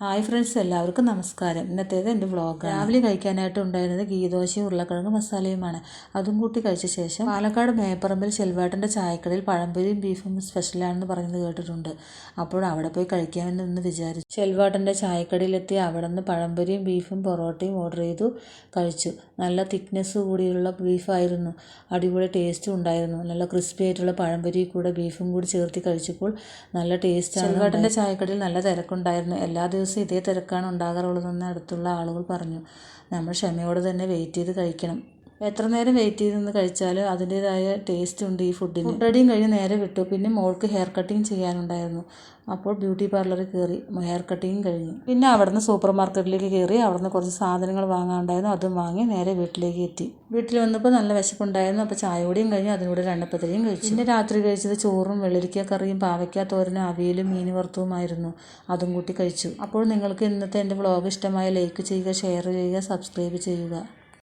Hi friends, എല്ലാവർക്കും നമസ്കാരം. ഇന്നത്തേത് എൻ്റെ വ്ളോഗ്. രാവിലെ കഴിക്കാനായിട്ട് ഉണ്ടായിരുന്നത് ഗീദോശയും ഉരുളക്കിഴങ്ങ് മസാലയുമാണ്. അതും കൂട്ടി കഴിച്ച ശേഷം പാലക്കാട് മേപ്പറമ്പിൽ ചെൽവാട്ടൻ്റെ ചായക്കടയിൽ പഴംപൊരിയും ബീഫും സ്പെഷ്യലാണെന്ന് പറയുന്നത് കേട്ടിട്ടുണ്ട്. അപ്പോൾ അവിടെ പോയി കഴിക്കാമെന്ന് വിചാരിച്ചു. ചെൽവാട്ടൻ്റെ ചായക്കടയിലെത്തി അവിടെ നിന്ന് പഴംപൊരിയും ബീഫും പൊറോട്ടയും ഓർഡർ ചെയ്തു കഴിച്ചു. നല്ല തിക്നെസ് കൂടിയുള്ള ബീഫായിരുന്നു. അടിപൊളി ടേസ്റ്റും ഉണ്ടായിരുന്നു. നല്ല ക്രിസ്പി ആയിട്ടുള്ള പഴംപൊരി കൂടെ ബീഫും കൂടി ചേർത്ത് കഴിച്ചപ്പോൾ നല്ല ടേസ്റ്റാണ്. ചെൽവാട്ടൻ്റെ ചായക്കടയിൽ നല്ല തിരക്കുണ്ടായിരുന്നു. എല്ലാ ദിവസവും ഇതേ തിരക്കാണ് ഉണ്ടാകാറുള്ളതെന്ന് അടുത്തുള്ള ആളുകൾ പറഞ്ഞു. നമ്മൾ ക്ഷമയോടെ തന്നെ വെയിറ്റ് ചെയ്ത് കഴിക്കണം. എത്ര നേരം വെയിറ്റ് ചെയ്ത് നിന്ന് കഴിച്ചാലും അതിൻ്റേതായ ടേസ്റ്റ് ഉണ്ട് ഈ ഫുഡിന്. ഫുഡ് റെഡിയും കഴിഞ്ഞ് നേരെ വിട്ടു. പിന്നെ മോൾക്ക് ഹെയർ കട്ടിങ് ചെയ്യാനുണ്ടായിരുന്നു. അപ്പോൾ ബ്യൂട്ടി പാർലറിൽ കയറി ഹെയർ കട്ടിങ് കഴിഞ്ഞു. പിന്നെ അവിടുന്ന് സൂപ്പർ മാർക്കറ്റിലേക്ക് കയറി അവിടുന്ന് കുറച്ച് സാധനങ്ങൾ വാങ്ങാനുണ്ടായിരുന്നു. അതും വാങ്ങി നേരെ വീട്ടിലേക്ക് എത്തി. വീട്ടിൽ വന്നപ്പോൾ നല്ല വിശപ്പുണ്ടായിരുന്നു. അപ്പോൾ ചായ കൂടിയും കഴിഞ്ഞു. അതിനൂടെ രണ്ടപ്പത്തിരിയും കഴിച്ചു. പിന്നെ രാത്രി കഴിച്ചത് ചോറും വെള്ളരിക്ക കറിയും പാവയ്ക്ക തോരനും അവിയലും മീൻ വറുത്തതുമായിരുന്നു. അതും കൂട്ടി കഴിച്ചു. അപ്പോൾ നിങ്ങൾക്ക് ഇന്നത്തെ എൻ്റെ വ്ളോഗ് ഇഷ്ടമായ ലൈക്ക് ചെയ്യുക, ഷെയർ ചെയ്യുക, സബ്സ്ക്രൈബ് ചെയ്യുക.